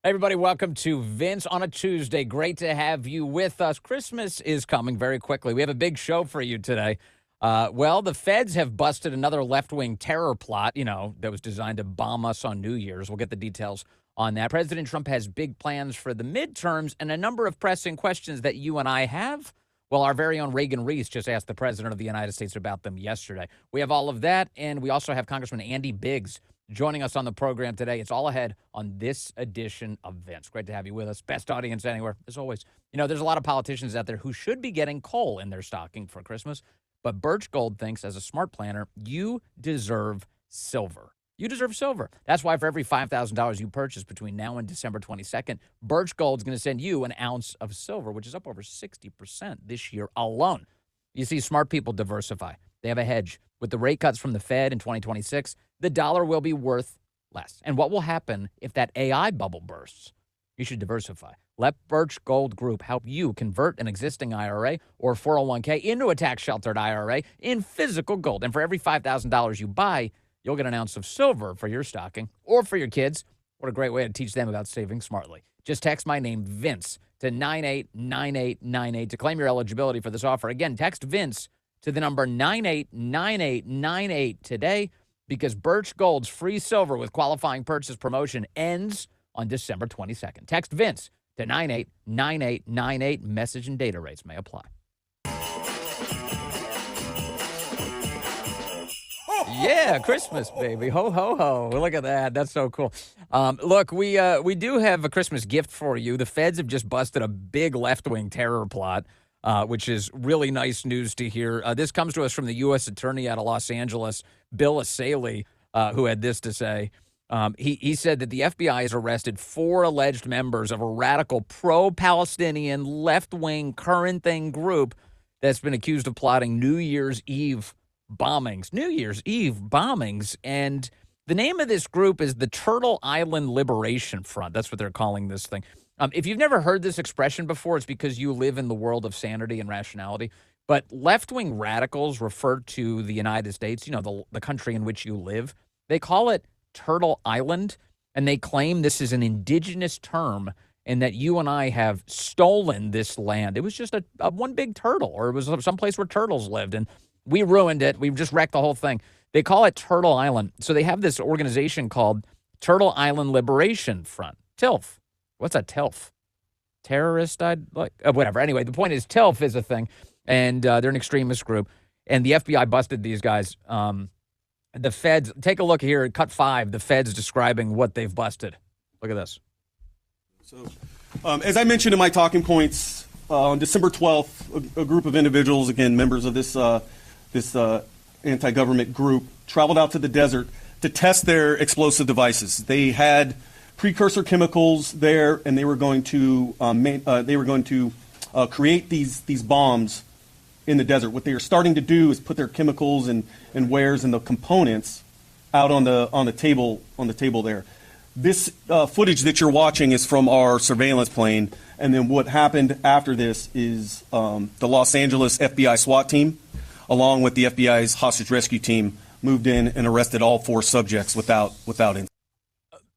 Everybody, welcome to Vince on a Tuesday. Great to have you with us. Christmas is coming very quickly. We have a big show for you today. Well, the feds have busted another left-wing terror plot, that was designed to bomb us on New Year's. We'll get the details on that. President Trump has big plans for the midterms and a number of pressing questions that you and I have. Well, our very own Reagan Reese just asked the President of the United States about them yesterday. We have all of that, and we also have Congressman Andy Biggs joining us on the program today. It's all ahead on this edition of Vince. Great to have you with us. Best audience anywhere, as always. There's a lot of politicians out there who should be getting coal in their stocking for Christmas, but Birch Gold thinks, as a smart planner, you deserve silver. You deserve silver. That's why for every $5,000 you purchase between now and December 22nd, Birch Gold's going to send you an ounce of silver, which is up over 60% this year alone. You see, smart people diversify. They have a hedge. With the rate cuts from the Fed in 2026, the dollar will be worth less. And what will happen if that AI bubble bursts? You should diversify. Let Birch Gold Group help you convert an existing IRA or 401k into a tax-sheltered IRA in physical gold. And for every $5,000 you buy, you'll get an ounce of silver for your stocking or for your kids. What a great way to teach them about saving smartly. Just text my name, Vince, to 989898 to claim your eligibility for this offer. Again, text Vince to the number 989898 today, because Birch Gold's free silver with qualifying purchase promotion ends on December 22nd. Text Vince to 989898. Message and data rates may apply. Yeah, Christmas, baby. Ho, ho, ho. Look at that. That's so cool. Look, we do have a Christmas gift for you. The feds have just busted a big left-wing terror plot, which is really nice news to hear. This comes to us from the U.S. Attorney out of Los Angeles, Bill Asaley, who had this to say. He said that the FBI has arrested 4 alleged members of a radical pro-Palestinian left-wing current thing group that's been accused of plotting New Year's Eve bombings. And the name of this group is the Turtle Island Liberation Front. That's what they're calling this thing. If you've never heard this expression before, it's because you live in the world of sanity and rationality. But left-wing radicals refer to the United States, the country in which you live. They call it Turtle Island, and they claim this is an indigenous term and that you and I have stolen this land. It was just a one big turtle, or it was someplace where turtles lived, and we ruined it. We've just wrecked the whole thing. They call it Turtle Island. So they have this organization called Turtle Island Liberation Front, TILF. What's a TILF? Terrorist? Whatever. Anyway, the point is TILF is a thing, and they're an extremist group, and the FBI busted these guys. The feds, take a look here, cut 5, the feds describing what they've busted. Look at this. So, as I mentioned in my talking points, on December 12th, a group of individuals, again, members of this anti-government group, traveled out to the desert to test their explosive devices. They had precursor chemicals there, and they were going to create these bombs in the desert. What they are starting to do is put their chemicals and wares and the components out on the table there. This footage that you're watching is from our surveillance plane, and then what happened after this is the Los Angeles FBI SWAT team, along with the FBI's hostage rescue team, moved in and arrested all 4 subjects without incident.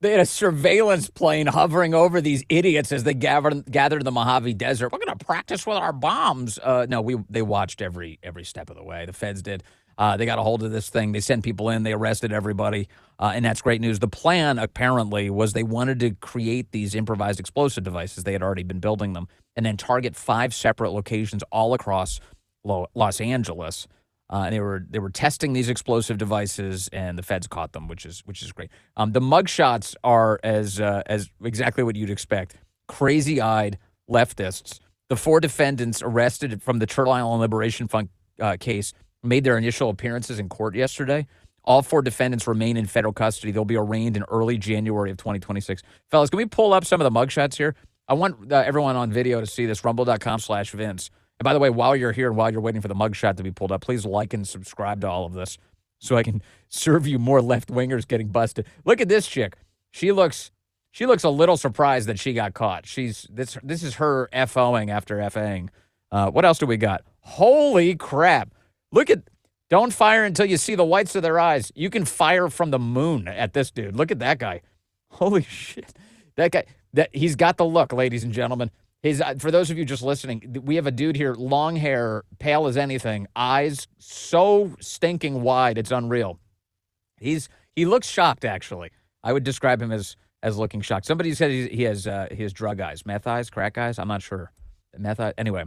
They had a surveillance plane hovering over these idiots as they gathered in the Mojave Desert. We're going to practice with our bombs. No, they watched every step of the way. The feds did. They got a hold of this thing. They sent people in. They arrested everybody, and that's great news. The plan, apparently, was they wanted to create these improvised explosive devices. They had already been building them, and then target 5 separate locations all across Los Angeles. And they were testing these explosive devices, and the feds caught them, which is great. The mugshots are as exactly what you'd expect: crazy-eyed leftists. The 4 defendants arrested from the Turtle Island Liberation Front case made their initial appearances in court yesterday. All 4 defendants remain in federal custody. They'll be arraigned in early January of 2026. Fellas, can we pull up some of the mugshots here? I want everyone on video to see this, rumble.com/Vince. And by the way, while you're here and while you're waiting for the mugshot to be pulled up, please like and subscribe to all of this so I can serve you more left-wingers getting busted. Look at this chick. She looks a little surprised that she got caught. This is her FOing after FAing. What else do we got? Holy crap. Don't fire until you see the whites of their eyes. You can fire from the moon at this dude. Look at that guy. Holy shit. That guy. That he's got the look, ladies and gentlemen. His for those of you just listening, we have a dude here, long hair, pale as anything, eyes so stinking wide, it's unreal. He looks shocked, actually. I would describe him as looking shocked. Somebody said he has drug eyes, meth eyes, crack eyes. I'm not sure. Meth eyes. Anyway,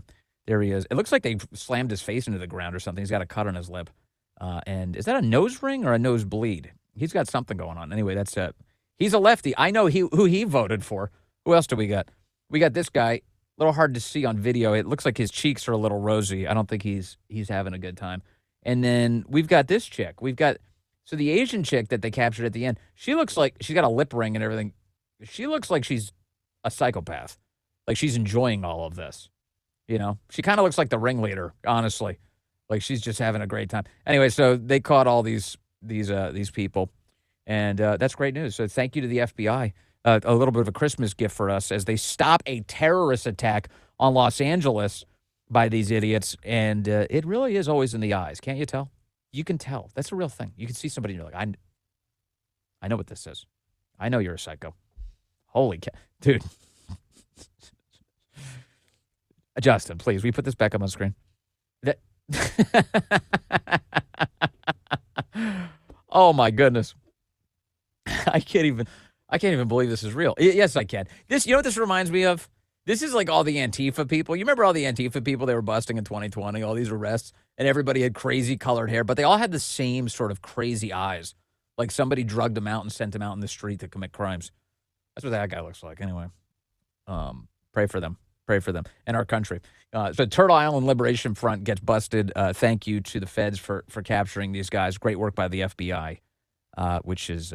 there he is. It looks like they slammed his face into the ground or something. He's got a cut on his lip. And is that a nose ring or a nosebleed? He's got something going on. Anyway, that's he's a lefty. I know who he voted for. Who else do we got? We got this guy. A little hard to see on video. It looks like his cheeks are a little rosy. I don't think he's having a good time. And then we've got this chick. So the Asian chick that they captured at the end, she looks like she's got a lip ring and everything. She looks like she's a psychopath. Like she's enjoying all of this. You know, she kind of looks like the ringleader, honestly. Like she's just having a great time. Anyway, so they caught all these people, and that's great news. So thank you to the FBI. A little bit of a Christmas gift for us as they stop a terrorist attack on Los Angeles by these idiots. And it really is always in the eyes. Can't you tell? You can tell. That's a real thing. You can see somebody and you're like, I know what this is. I know you're a psycho. Holy cow. Dude. Justin, please, we put this back up on screen. Oh my goodness. I can't even believe this is real. Yes, I can. You know what this reminds me of? This is like all the Antifa people. You remember all the Antifa people they were busting in 2020, all these arrests, and everybody had crazy colored hair, but they all had the same sort of crazy eyes. Like somebody drugged them out and sent them out in the street to commit crimes. That's what that guy looks like. Anyway, pray for them. Pray for them and our country. So Turtle Island Liberation Front gets busted. Thank you to the feds for capturing these guys. Great work by the FBI, which is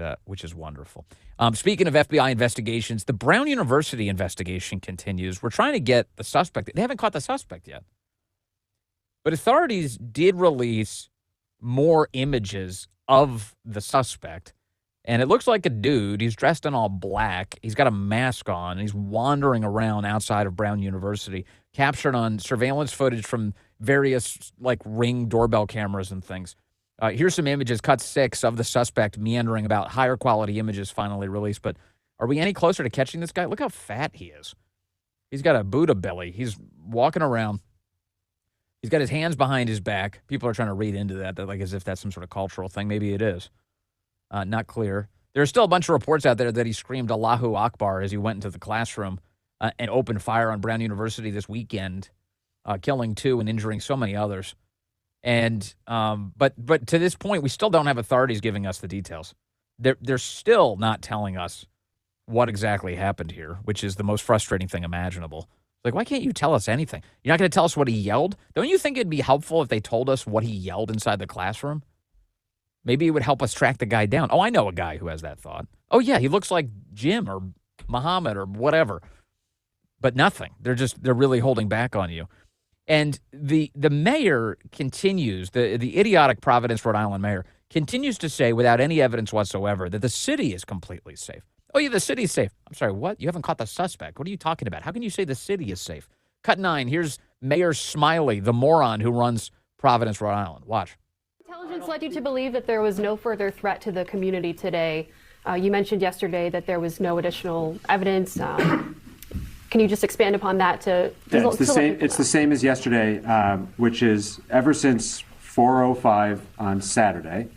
wonderful. Speaking of FBI investigations, the Brown University investigation continues. We're trying to get the suspect. They haven't caught the suspect yet. But authorities did release more images of the suspect. And it looks like a dude. He's dressed in all black. He's got a mask on. And he's wandering around outside of Brown University, captured on surveillance footage from various, like, Ring doorbell cameras and things. Here's some images, cut 6, of the suspect meandering about. Higher quality images finally released. But are we any closer to catching this guy? Look how fat he is. He's got a Buddha belly. He's walking around. He's got his hands behind his back. People are trying to read into that, like as if that's some sort of cultural thing. Maybe it is. Not clear. There's still a bunch of reports out there that he screamed Allahu Akbar as he went into the classroom and opened fire on Brown University this weekend, killing 2 and injuring so many others. And but to this point, we still don't have authorities giving us the details. They're still not telling us what exactly happened here, which is the most frustrating thing imaginable. Like, why can't you tell us anything? You're not going to tell us what he yelled? Don't you think it'd be helpful if they told us what he yelled inside the classroom? Maybe it would help us track the guy down. Oh, I know a guy who has that thought. Oh, yeah, he looks like Jim or Muhammad or whatever. But nothing. They're really holding back on you. And the mayor continues, the idiotic Providence, Rhode Island mayor, continues to say without any evidence whatsoever that the city is completely safe. Oh, yeah, the city's safe. I'm sorry, what? You haven't caught the suspect. What are you talking about? How can you say the city is safe? Cut 9, here's Mayor Smiley, the moron who runs Providence, Rhode Island. Watch. Intelligence led you to believe that there was no further threat to the community today. You mentioned yesterday that there was no additional evidence. Can you just expand upon that? It's the same as yesterday, which is ever since 4:05 on Saturday,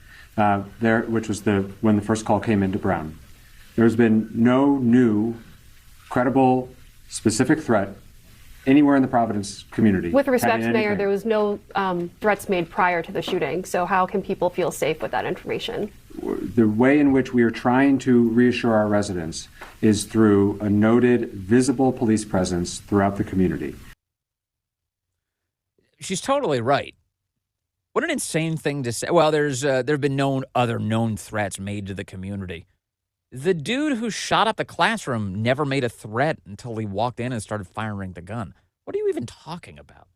which was when the first call came into Brown. There's been no new, credible, specific threat anywhere in the Providence community. With respect, Mayor, there was no threats made prior to the shooting. So how can people feel safe with that information? The way in which we are trying to reassure our residents is through a noted, visible police presence throughout the community. She's totally right. What an insane thing to say. Well, there have been other known threats made to the community. The dude who shot up the classroom never made a threat until he walked in and started firing the gun. What are you even talking about?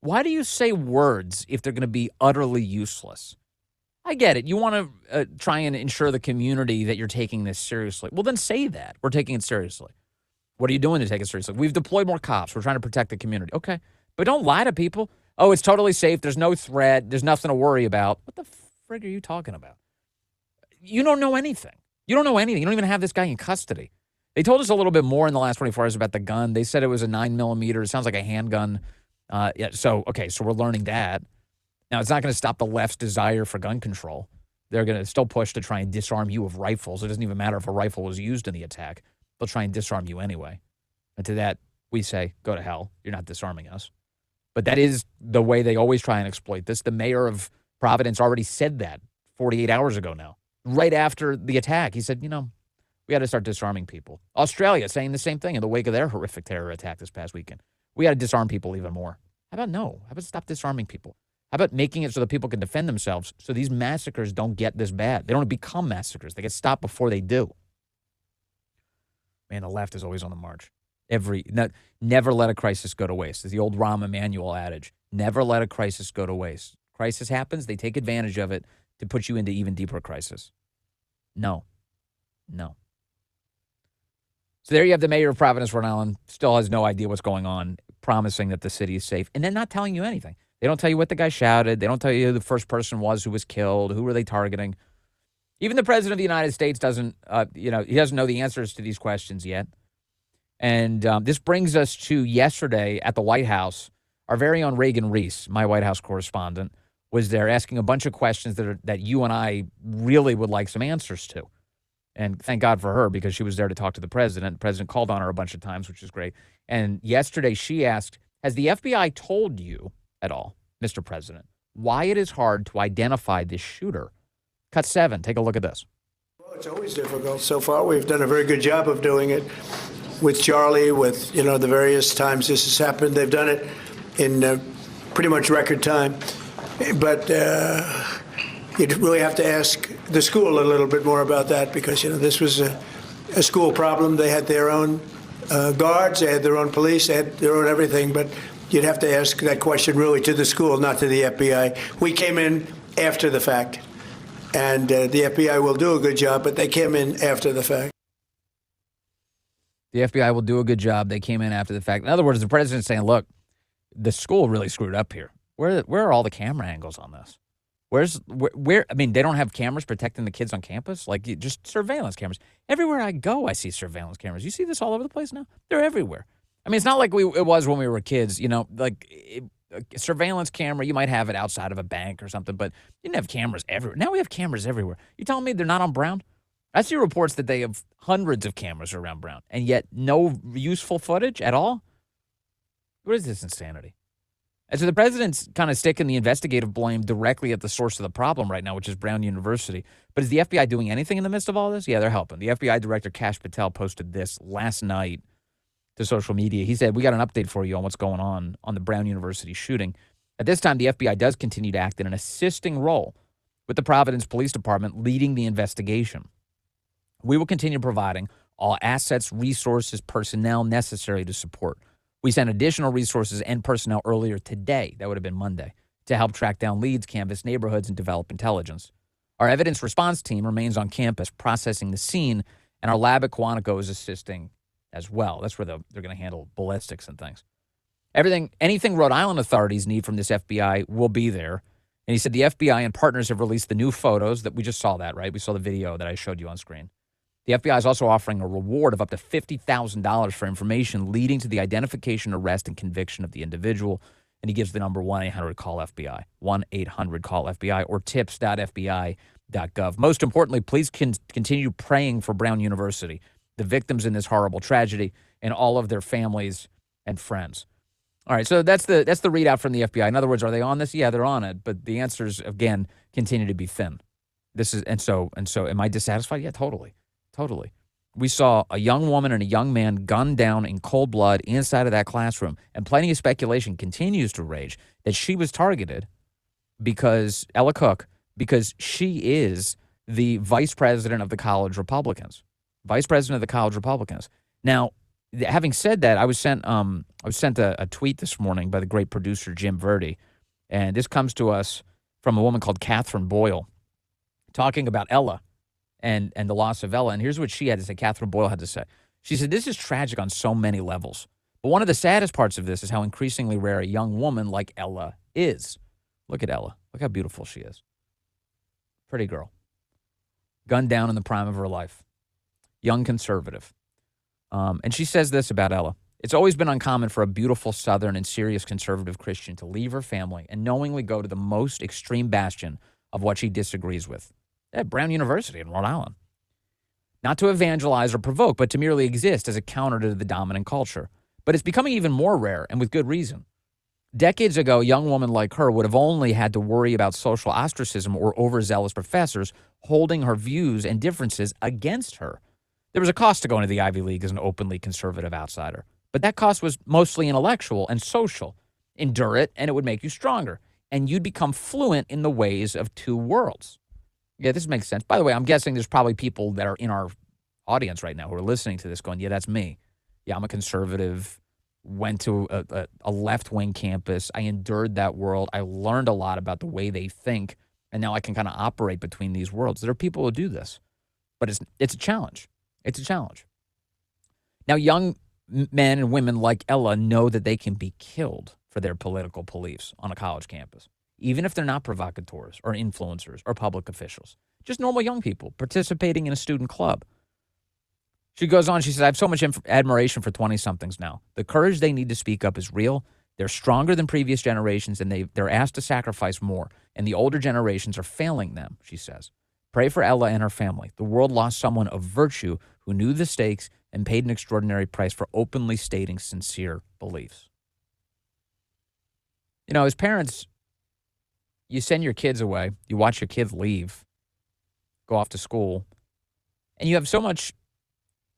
Why do you say words if they're going to be utterly useless? I get it. You want to try and ensure the community that you're taking this seriously. Well, then say that. We're taking it seriously. What are you doing to take it seriously? We've deployed more cops. We're trying to protect the community. Okay. But don't lie to people. Oh, it's totally safe. There's no threat. There's nothing to worry about. What the frig are you talking about? You don't know anything. You don't know anything. You don't even have this guy in custody. They told us a little bit more in the last 24 hours about the gun. They said it was a 9mm. It sounds like a handgun. So we're learning that. Now, it's not going to stop the left's desire for gun control. They're going to still push to try and disarm you of rifles. It doesn't even matter if a rifle was used in the attack. They'll try and disarm you anyway. And to that, we say, go to hell. You're not disarming us. But that is the way they always try and exploit this. The mayor of Providence already said that 48 hours ago now, right after the attack. He said, we got to start disarming people. Australia saying the same thing in the wake of their horrific terror attack this past weekend. We got to disarm people even more. How about no? How about stop disarming people? How about making it so that people can defend themselves so these massacres don't get this bad? They don't become massacres. They get stopped before they do. Man, the left is always on the march. Never let a crisis go to waste. It's the old Rahm Emanuel adage. Never let a crisis go to waste. Crisis happens, they take advantage of it to put you into even deeper crisis. No. So there you have the mayor of Providence, Rhode Island, still has no idea what's going on, promising that the city is safe, and then not telling you anything. They don't tell you what the guy shouted. They don't tell you who the first person was who was killed. Who were they targeting? Even the president of the United States doesn't, he doesn't know the answers to these questions yet. And this brings us to yesterday at the White House. Our very own Reagan Reese, my White House correspondent, was there asking a bunch of questions that you and I really would like some answers to. And thank God for her, because she was there to talk to the president. The president called on her a bunch of times, which is great. And yesterday she asked, has the FBI told you at all, Mr. President, why it is hard to identify this shooter? Cut 7. Take a look at this. Well, it's always difficult. So far, we've done a very good job of doing it with Charlie, with, the various times this has happened. They've done it in pretty much record time. But you'd really have to ask the school a little bit more about that, because, this was a school problem. They had their own guards, they had their own police, they had their own everything. But you'd have to ask that question really to the school, not to the FBI. We came in after the fact, and the FBI will do a good job, but they came in after the fact. The FBI will do a good job. They came in after the fact. In other words, the president's saying, look, the school really screwed up here. Where are all the camera angles on this? They don't have cameras protecting the kids on campus? Like, just surveillance cameras. Everywhere I go, I see surveillance cameras. You see this all over the place now? They're everywhere. It's not like it was when we were kids, a surveillance camera, you might have it outside of a bank or something, but you didn't have cameras everywhere. Now we have cameras everywhere. You telling me they're not on Brown? I see reports that they have hundreds of cameras around Brown, and yet no useful footage at all? What is this insanity? And so the president's kind of sticking the investigative blame directly at the source of the problem right now, which is Brown University. But is the FBI doing anything in the midst of all this? Yeah, they're helping. The FBI director, Kash Patel, posted this last night to social media. He said, we got an update for you on what's going on the Brown University shooting. At this time, the FBI does continue to act in an assisting role with the Providence Police Department leading the investigation. We will continue providing all assets, resources, personnel necessary to support. We sent additional resources and personnel earlier today, that would have been Monday, to help track down leads, canvass neighborhoods, and develop intelligence. Our evidence response team remains on campus processing the scene, and our lab at Quantico is assisting as well. That's where they're going to handle ballistics and things. Anything Rhode Island authorities need from this FBI will be there. And he said the FBI and partners have released the new photos that we just saw that, right? We saw the video that I showed you on screen. The FBI is also offering a reward of up to $50,000 for information leading to the identification, arrest, and conviction of the individual. And he gives the number 1-800-CALL-FBI, 1-800-CALL-FBI, or tips.fbi.gov. Most importantly, please continue praying for Brown University, the victims in this horrible tragedy, and all of their families and friends. All right, so that's the readout from the FBI. In other words, are they on this? Yeah, they're on it, but the answers, again, continue to be thin. So am I dissatisfied? Yeah, totally. We saw a young woman and a young man gunned down in cold blood inside of that classroom, and plenty of speculation continues to rage that she was targeted because she is the vice president of the college Republicans. Now, having said that, I was sent a tweet this morning by the great producer Jim Verdi, and this comes to us from a woman called Catherine Boyle talking about Ella and the loss of Ella. And here's what she had to say. Catherine Boyle had to say. She said, this is tragic on so many levels. But one of the saddest parts of this is how increasingly rare a young woman like Ella is. Look at Ella. Look how beautiful she is. Pretty girl. Gunned down in the prime of her life. Young conservative. And she says this about Ella. It's always been uncommon for a beautiful Southern and serious conservative Christian to leave her family and knowingly go to the most extreme bastion of what she disagrees with, at Brown University in Rhode Island. Not to evangelize or provoke, but to merely exist as a counter to the dominant culture. But it's becoming even more rare, and with good reason. Decades ago, a young woman like her would have only had to worry about social ostracism or overzealous professors holding her views and differences against her. There was a cost to going to the Ivy League as an openly conservative outsider. But that cost was mostly intellectual and social. Endure it, and it would make you stronger. And you'd become fluent in the ways of two worlds. Yeah, this makes sense. By the way, I'm guessing there's probably people that are in our audience right now who are listening to this going, yeah, that's me. Yeah, I'm a conservative, went to a left-wing campus. I endured that world. I learned a lot about the way they think, and now I can kind of operate between these worlds. There are people who do this, but it's a challenge. It's a challenge. Now, young men and women like Ella know that they can be killed for their political beliefs on a college campus, even if they're not provocateurs or influencers or public officials, just normal young people participating in a student club. She goes on, she says, I have so much admiration for 20-somethings now. The courage they need to speak up is real. They're stronger than previous generations, and they're asked to sacrifice more, and the older generations are failing them, she says. Pray for Ella and her family. The world lost someone of virtue who knew the stakes and paid an extraordinary price for openly stating sincere beliefs. You know, as parents, you send your kids away, you watch your kids leave, go off to school, and you have so much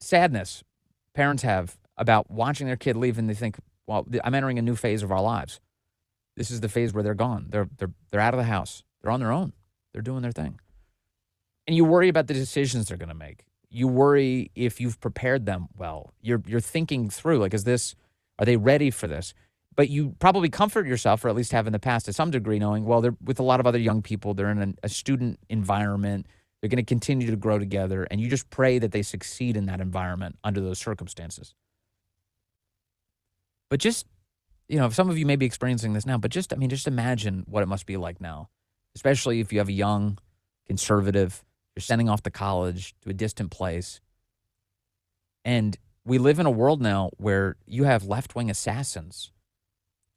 sadness parents have about watching their kid leave, and they think, well, I'm entering a new phase of our lives. This is the phase where they're gone. They're out of the house. They're on their own. They're doing their thing. And you worry about the decisions they're going to make. You worry if you've prepared them well. You're thinking through, like, are they ready for this? But you probably comfort yourself, or at least have in the past to some degree, knowing, well, they're with a lot of other young people. They're in a student environment. They're going to continue to grow together. And you just pray that they succeed in that environment under those circumstances. But just, you know, some of you may be experiencing this now, but just imagine what it must be like now, especially if you have a young conservative, you're sending off to college, to a distant place. And we live in a world now where you have left-wing assassins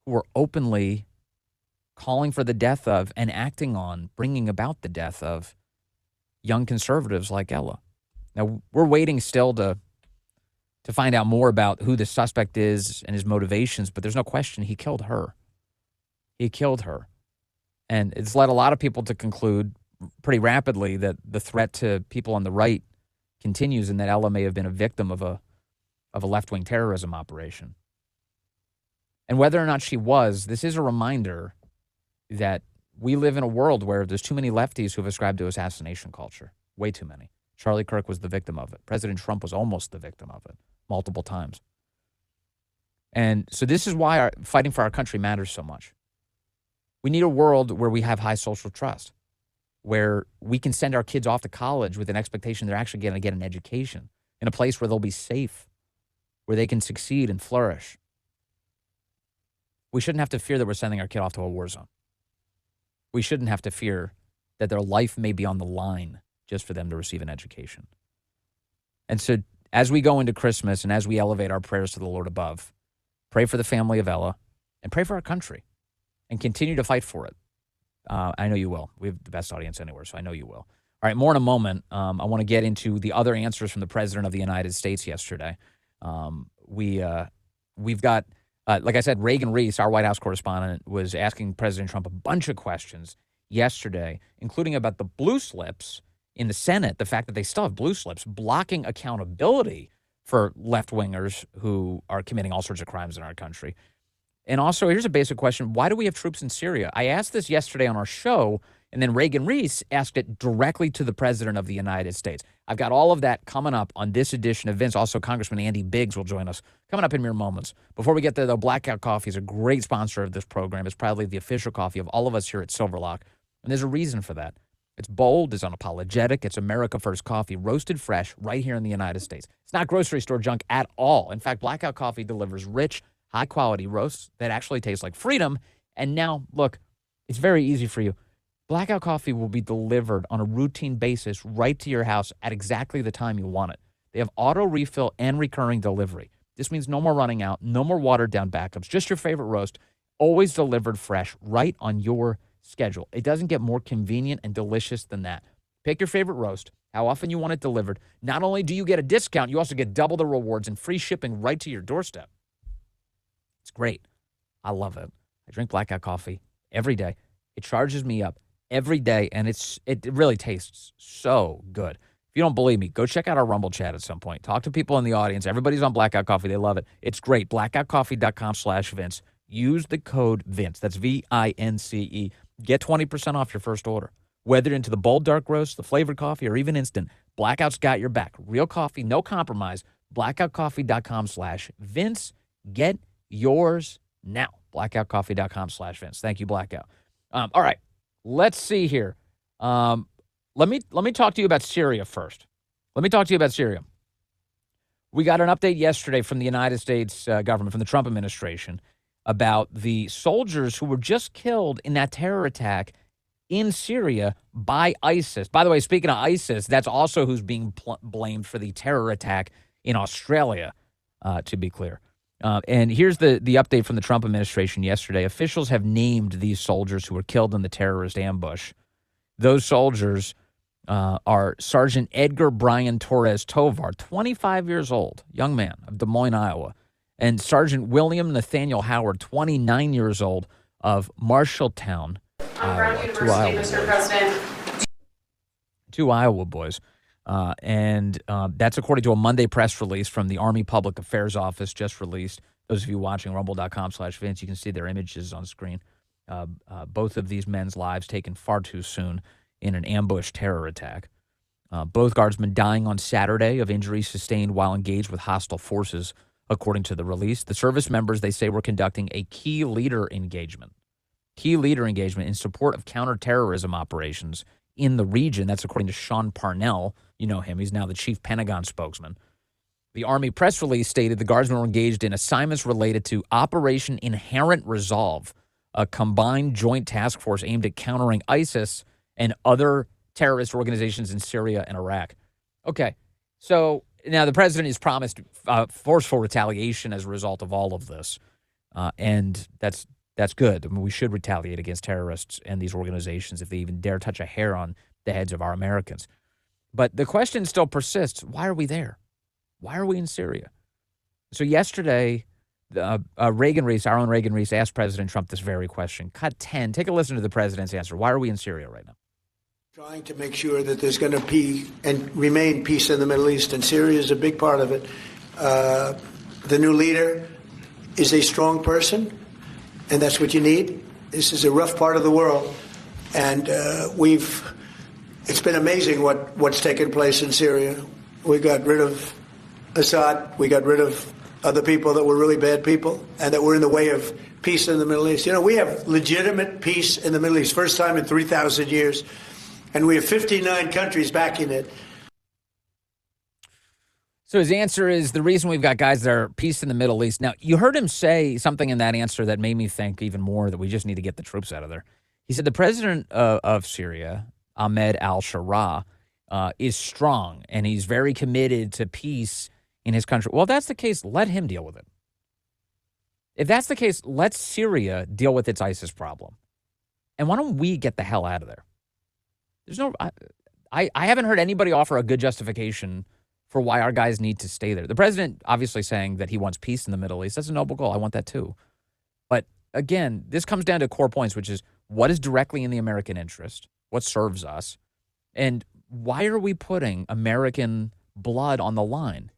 who are openly calling for the death of and acting on, bringing about the death of young conservatives like Ella. Now, we're waiting still to find out more about who the suspect is and his motivations, but there's no question he killed her. He killed her. And it's led a lot of people to conclude pretty rapidly that the threat to people on the right continues, and that Ella may have been a victim of a left-wing terrorism operation. And whether or not she was, this is a reminder that we live in a world where there's too many lefties who have ascribed to assassination culture. Way too many. Charlie Kirk was the victim of it. President Trump was almost the victim of it multiple times. And so this is why fighting for our country matters so much. We need a world where we have high social trust, where we can send our kids off to college with an expectation they're actually going to get an education in a place where they'll be safe, where they can succeed and flourish. We shouldn't have to fear that we're sending our kid off to a war zone. We shouldn't have to fear that their life may be on the line just for them to receive an education. And so as we go into Christmas and as we elevate our prayers to the Lord above, pray for the family of Ella and pray for our country and continue to fight for it. I know you will. We have the best audience anywhere, so I know you will. All right, more in a moment. I want to get into the other answers from the President of the United States yesterday. We've got, like I said, Reagan Reese, our White House correspondent, was asking President Trump a bunch of questions yesterday, including about the blue slips in the Senate, the fact that they still have blue slips, blocking accountability for left-wingers who are committing all sorts of crimes in our country. And also, here's a basic question. Why do we have troops in Syria? I asked this yesterday on our show, and then Reagan Reese asked it directly to the President of the United States. I've got all of that coming up on this edition of Vince. Also, Congressman Andy Biggs will join us coming up in mere moments. Before we get there, though, Blackout Coffee is a great sponsor of this program. It's proudly the official coffee of all of us here at Silverlock, and there's a reason for that. It's bold, it's unapologetic, it's America First coffee, roasted fresh right here in the United States. It's not grocery store junk at all. In fact, Blackout Coffee delivers rich, high-quality roasts that actually taste like freedom. And now, look, it's very easy for you. Blackout Coffee will be delivered on a routine basis right to your house at exactly the time you want it. They have auto refill and recurring delivery. This means no more running out, no more watered down backups, just your favorite roast, always delivered fresh, right on your schedule. It doesn't get more convenient and delicious than that. Pick your favorite roast, how often you want it delivered. Not only do you get a discount, you also get double the rewards and free shipping right to your doorstep. It's great. I love it. I drink blackout coffee every day. It charges me up every day, and it really tastes so good. If you don't believe me, go check out our Rumble chat at some point. Talk to people in the audience. Everybody's on Blackout Coffee. They love it. It's great. Blackoutcoffee.com/Vince. Use the code Vince. That's VINCE. Get 20% off your first order. Whether into the bold dark roast, the flavored coffee, or even instant, Blackout's got your back. Real coffee, no compromise. Blackoutcoffee.com/Vince. Get yours now. Blackoutcoffee.com/Vince. Thank you, Blackout. All right, let's see here. Let me talk to you about Syria first. We got an update yesterday from the United States government, from the Trump administration, about the soldiers who were just killed in that terror attack in Syria by ISIS. By the way, speaking of ISIS, that's also who's being blamed for the terror attack in Australia, to be clear. And here's the update from the Trump administration yesterday. Officials have named these soldiers who were killed in the terrorist ambush. Those soldiers are Sergeant Edgar Brian Torres Tovar, 25 years old, young man of Des Moines, Iowa, and Sergeant William Nathaniel Howard, 29 years old, of Marshalltown, Iowa. Two Iowa boys. And that's according to a Monday press release from the Army Public Affairs Office just released. Those of you watching rumble.com/Vince, you can see their images on screen. Both of these men's lives taken far too soon in an ambush terror attack. Both guardsmen dying on Saturday of injuries sustained while engaged with hostile forces, according to the release. The service members, they say, were conducting a key leader engagement in support of counterterrorism operations in the region. That's according to Sean Parnell. You know him. He's now the chief Pentagon spokesman. The Army press release stated the guardsmen were engaged in assignments related to Operation Inherent Resolve, a combined joint task force aimed at countering ISIS and other terrorist organizations in Syria and Iraq. Okay, so now the president has promised forceful retaliation as a result of all of this, and that's good. I mean, we should retaliate against terrorists and these organizations if they even dare touch a hair on the heads of our Americans. But the question still persists, why are we there? Why are we in Syria? So yesterday, Reagan Reese, our own Reagan Reese, asked President Trump this very question. Cut 10. Take a listen to the president's answer. Why are we in Syria right now? Trying to make sure that there's going to be and remain peace in the Middle East, and Syria is a big part of it. The new leader is a strong person, and that's what you need. This is a rough part of the world, and it's been amazing what's taken place in Syria. We got rid of Assad. We got rid of other people that were really bad people and that were in the way of peace in the Middle East. You know, we have legitimate peace in the Middle East, first time in 3,000 years, and we have 59 countries backing it. So his answer is the reason we've got guys that are peace in the Middle East. Now, you heard him say something in that answer that made me think even more that we just need to get the troops out of there. He said the president of Syria, Ahmed al-Shara, is strong, and he's very committed to peace in his country. Well, if that's the case, let him deal with it. If that's the case, let Syria deal with its ISIS problem. And why don't we get the hell out of there? I haven't heard anybody offer a good justification for why our guys need to stay there. The president obviously saying that he wants peace in the Middle East. That's a noble goal. I want that too. But again, this comes down to core points, which is what is directly in the American interest, what serves us, and why are we putting American blood on the line?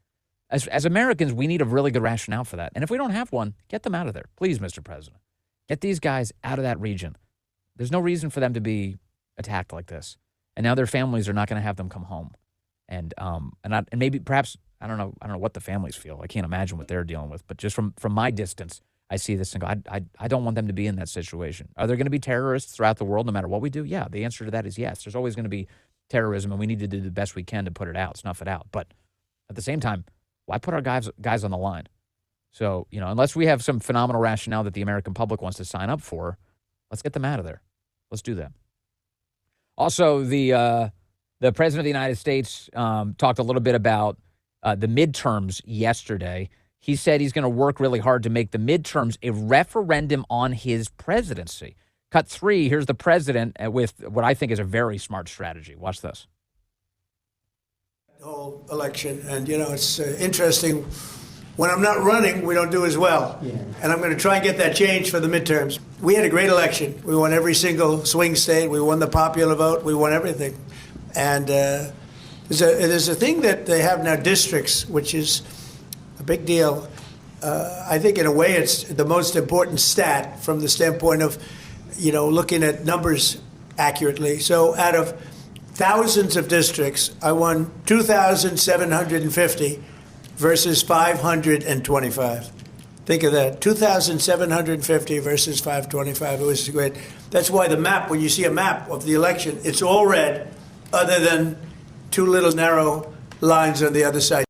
As Americans, we need a really good rationale for that. And if we don't have one, get them out of there. Please, Mr. President. Get these guys out of that region. There's no reason for them to be attacked like this. And now their families are not going to have them come home. And maybe perhaps, I don't know what the families feel. I can't imagine what they're dealing with. But just from my distance, I see this and go, I don't want them to be in that situation. Are there going to be terrorists throughout the world no matter what we do? Yeah, the answer to that is yes. There's always going to be terrorism, and we need to do the best we can to put it out, snuff it out. But at the same time, why put our guys on the line? So, unless we have some phenomenal rationale that the American public wants to sign up for, let's get them out of there. Let's do that. Also, the president of the United States talked a little bit about the midterms yesterday. He said he's going to work really hard to make the midterms a referendum on his presidency. Cut 3, here's the president with what I think is a very smart strategy. Watch this. The whole election, and it's interesting. When I'm not running, we don't do as well. Yeah. And I'm going to try and get that change for the midterms. We had a great election. We won every single swing state. We won the popular vote. We won everything. And there's a thing that they have now, districts, which is a big deal. I think in a way it's the most important stat from the standpoint of, looking at numbers accurately. So out of thousands of districts, I won 2,750 versus 525. Think of that, 2,750 versus 525. It was great. That's why the map, when you see a map of the election, it's all red, other than two little narrow lines on the other side.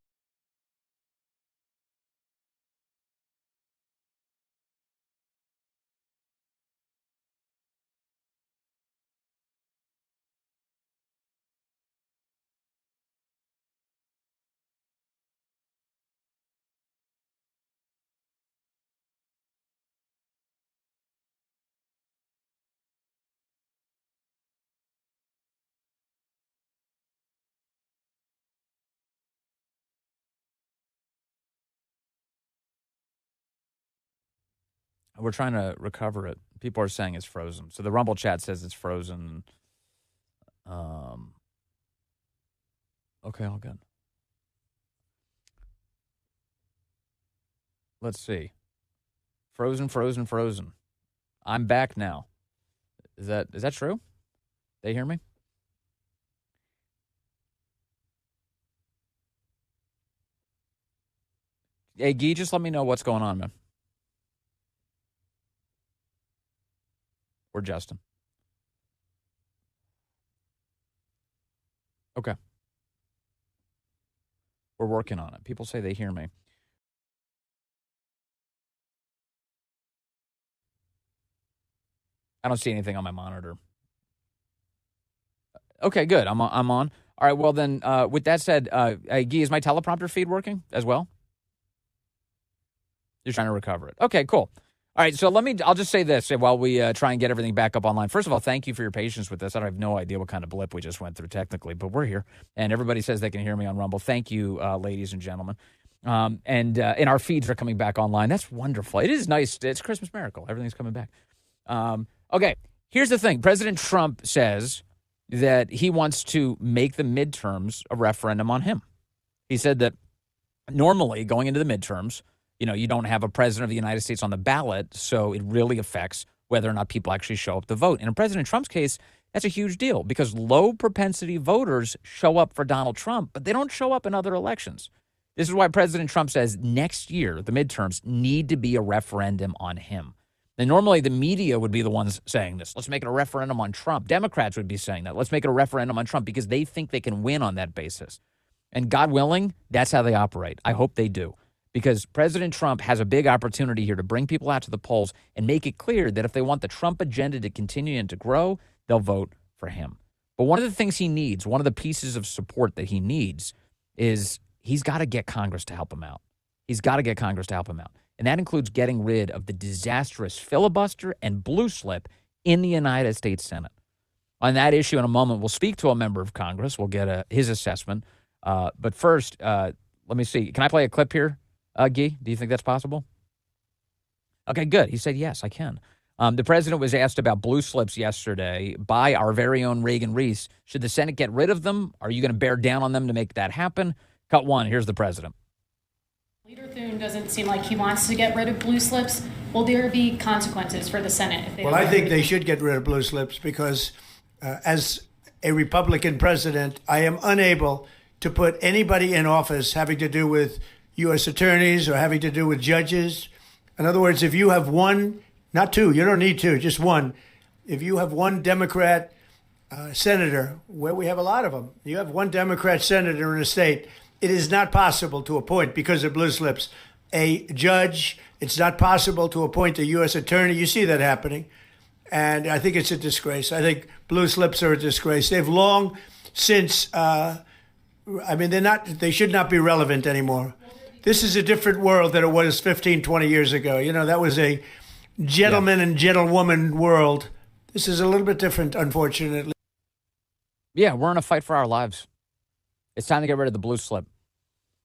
We're trying to recover it. People are saying it's frozen. So the Rumble chat says it's frozen. Okay, all good. Let's see. Frozen. I'm back now. Is that true? They hear me? Hey, Guy, just let me know what's going on, man. Or Justin. Okay. We're working on it. People say they hear me. I don't see anything on my monitor. Okay, good. I'm on. All right, well then, with that said, Guy, is my teleprompter feed working as well? You're trying to recover it. Okay, cool. All right, so I'll just say this while we try and get everything back up online. First of all, thank you for your patience with this. I have no idea what kind of blip we just went through technically, but we're here. And everybody says they can hear me on Rumble. Thank you, ladies and gentlemen. And our feeds are coming back online. That's wonderful. It is nice. It's a Christmas miracle. Everything's coming back. Okay, here's the thing. President Trump says that he wants to make the midterms a referendum on him. He said that normally going into the midterms, you don't have a president of the United States on the ballot, so it really affects whether or not people actually show up to vote. And in President Trump's case, that's a huge deal because low propensity voters show up for Donald Trump, but they don't show up in other elections. This is why President Trump says next year, the midterms need to be a referendum on him. And normally the media would be the ones saying this. Let's make it a referendum on Trump. Democrats would be saying that. Let's make it a referendum on Trump because they think they can win on that basis. And God willing, that's how they operate. I hope they do. Because President Trump has a big opportunity here to bring people out to the polls and make it clear that if they want the Trump agenda to continue and to grow, they'll vote for him. But one of the things he needs, one of the pieces of support that he needs is he's got to get Congress to help him out. He's got to get Congress to help him out. And that includes getting rid of the disastrous filibuster and blue slip in the United States Senate. On that issue in a moment, we'll speak to a member of Congress. We'll get his assessment. But first, let me see. Can I play a clip here? Guy, do you think that's possible? Okay, good. He said, yes, I can. The president was asked about blue slips yesterday by our very own Reagan Reese. Should the Senate get rid of them? Are you going to bear down on them to make that happen? Cut 1. Here's the president. Leader Thune doesn't seem like he wants to get rid of blue slips. Will there be consequences for the Senate? If they I think they should get rid of blue slips because as a Republican president, I am unable to put anybody in office having to do with U.S. attorneys or having to do with judges. In other words, if you have one, not two, you don't need two, just one. If you have one Democrat senator, where we have a lot of them, you have one Democrat senator in a state, it is not possible to appoint, because of blue slips, a judge. It's not possible to appoint a U.S. attorney. You see that happening. And I think it's a disgrace. I think blue slips are a disgrace. They've long since I mean, they should not be relevant anymore. This is a different world than it was 15, 20 years ago. You know, that was a gentleman and gentlewoman world. This is a little bit different, unfortunately. Yeah, we're in a fight for our lives. It's time to get rid of the blue slip.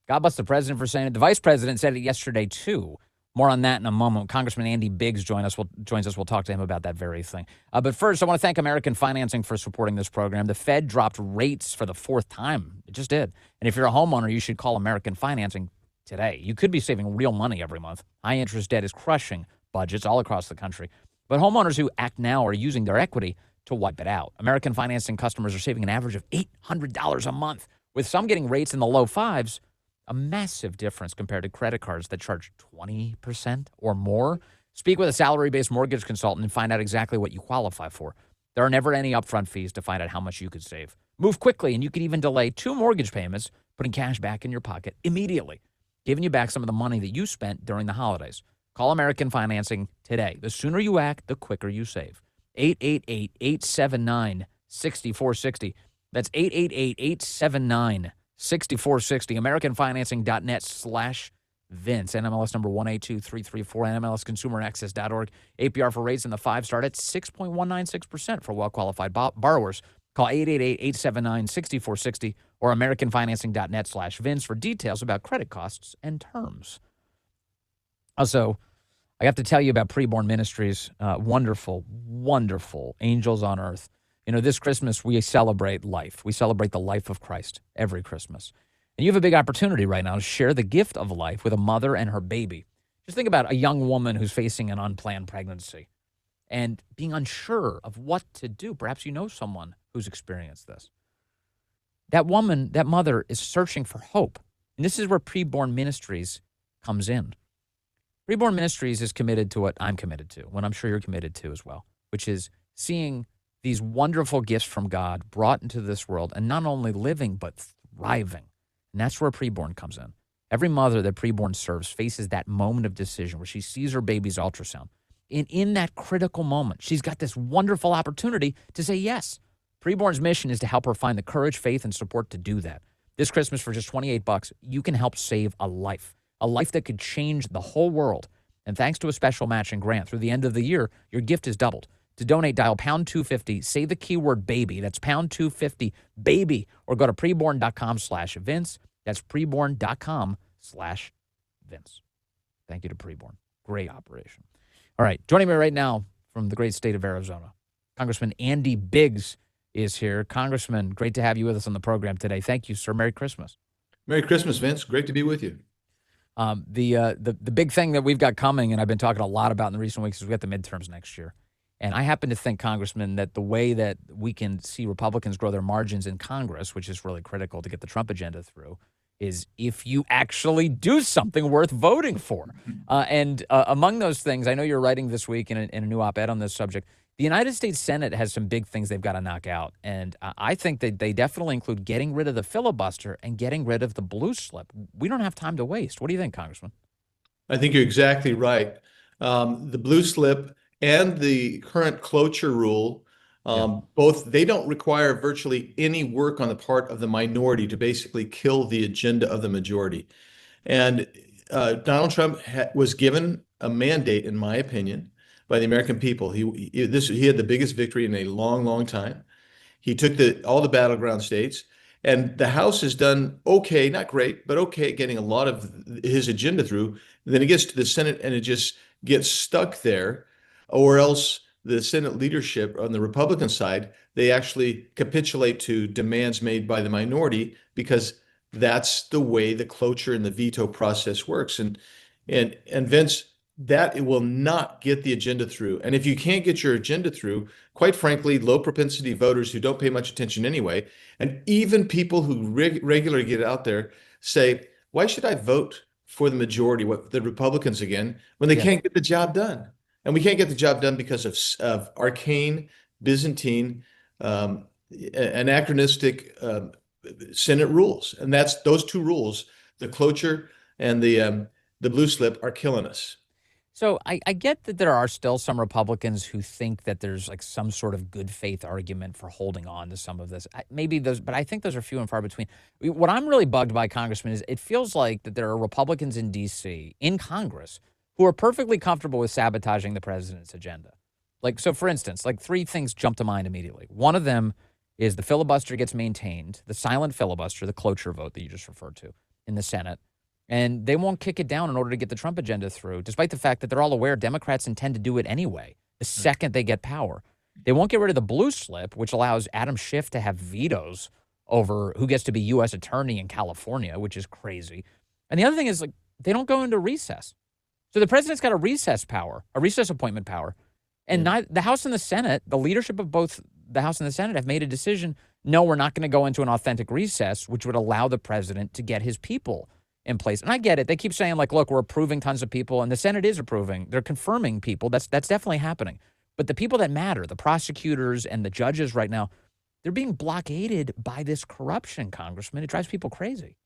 God bless the president for saying it. The vice president said it yesterday, too. More on that in a moment. Congressman Andy Biggs joins us. We'll talk to him about that very thing. But first, I want to thank American Financing for supporting this program. The Fed dropped rates for the fourth time. It just did. And if you're a homeowner, you should call American Financing today. You could be saving real money every month. High-interest debt is crushing budgets all across the country. But homeowners who act now are using their equity to wipe it out. American Financing customers are saving an average of $800 a month, with some getting rates in the low fives. A massive difference compared to credit cards that charge 20% or more. Speak with a salary-based mortgage consultant and find out exactly what you qualify for. There are never any upfront fees to find out how much you could save. Move quickly, and you could even delay 2 mortgage payments, putting cash back in your pocket immediately, giving you back some of the money that you spent during the holidays. Call American Financing today. The sooner you act, the quicker you save. 888-879-6460. That's 888-879-6460. AmericanFinancing.net/Vince. NMLS number 182334. NMLSConsumerAccess.org. APR for rates in the 5 start at 6.196% for well-qualified borrowers. Call 888-879-6460 or AmericanFinancing.net/Vince for details about credit costs and terms. Also, I have to tell you about Preborn Ministries. Wonderful, wonderful angels on earth. You know, this Christmas, we celebrate life. We celebrate the life of Christ every Christmas. And you have a big opportunity right now to share the gift of life with a mother and her baby. Just think about a young woman who's facing an unplanned pregnancy and being unsure of what to do. Perhaps you know someone who's experienced this. That woman, that mother, is searching for hope. And this is where Preborn Ministries comes in. Preborn Ministries is committed to what I'm committed to, what I'm sure you're committed to as well, which is seeing these wonderful gifts from God brought into this world and not only living, but thriving. And that's where Preborn comes in. Every mother that Preborn serves faces that moment of decision where she sees her baby's ultrasound. And in that critical moment, she's got this wonderful opportunity to say yes. Preborn's mission is to help her find the courage, faith, and support to do that. This Christmas, for just $28, you can help save a life that could change the whole world. And thanks to a special matching grant through the end of the year, your gift is doubled. To donate, dial pound 250, say the keyword baby. That's pound 250 baby, or go to preborn.com/Vince. That's preborn.com/Vince. Thank you to Preborn. Great operation. All right, joining me right now from the great state of Arizona, Congressman Andy Biggs is here. Congressman, great to have you with us on the program today. Thank you, sir. Merry Christmas. Merry Christmas, Vince. Great to be with you. The big thing that we've got coming, and I've been talking a lot about in the recent weeks, is we got the midterms next year. And I happen to think, Congressman, that the way that we can see Republicans grow their margins in Congress, which is really critical to get the Trump agenda through, is if you actually do something worth voting for. And among those things, I know you're writing this week in a new op-ed on this subject. The United States Senate has some big things they've got to knock out. And I think that they definitely include getting rid of the filibuster and getting rid of the blue slip. We don't have time to waste. What do you think, Congressman? I think you're exactly right. The blue slip and the current cloture rule, both, they don't require virtually any work on the part of the minority to basically kill the agenda of the majority. And Donald Trump was given a mandate, in my opinion, by the American people. He had the biggest victory in a long, long time. He took all the battleground states, and the House has done okay, not great, but okay, getting a lot of his agenda through. And then it gets to the Senate, and it just gets stuck there. Or else the Senate leadership on the Republican side, they actually capitulate to demands made by the minority, because that's the way the cloture and the veto process works. And Vince, that it will not get the agenda through. And if you can't get your agenda through, quite frankly, low propensity voters who don't pay much attention anyway, and even people who regularly get out there say, why should I vote for the majority, the Republicans again, when they can't get the job done? And we can't get the job done because of arcane, Byzantine, anachronistic Senate rules. And those two rules, the cloture and the blue slip, are killing us. So I get that there are still some Republicans who think that there's like some sort of good faith argument for holding on to some of this. Maybe those, but I think those are few and far between. What I'm really bugged by, Congressman, is it feels like that there are Republicans in D.C., in Congress, who are perfectly comfortable with sabotaging the president's agenda. Like, so for instance, like three things jump to mind immediately. One of them is the filibuster gets maintained, the silent filibuster, the cloture vote that you just referred to in the Senate. And they won't kick it down in order to get the Trump agenda through, despite the fact that they're all aware Democrats intend to do it anyway, the second they get power. They won't get rid of the blue slip, which allows Adam Schiff to have vetoes over who gets to be U.S. attorney in California, which is crazy. And the other thing is, like, they don't go into recess. So the president's got a recess power, a recess appointment power. And the House and the Senate, the leadership of both the House and the Senate have made a decision, no, we're not going to go into an authentic recess, which would allow the president to get his people in place. And I get it. They keep saying, like, look, we're approving tons of people, and the Senate is approving. They're confirming people. That's definitely happening. But the people that matter, the prosecutors and the judges right now, they're being blockaded by this corruption, Congressman. It drives people crazy.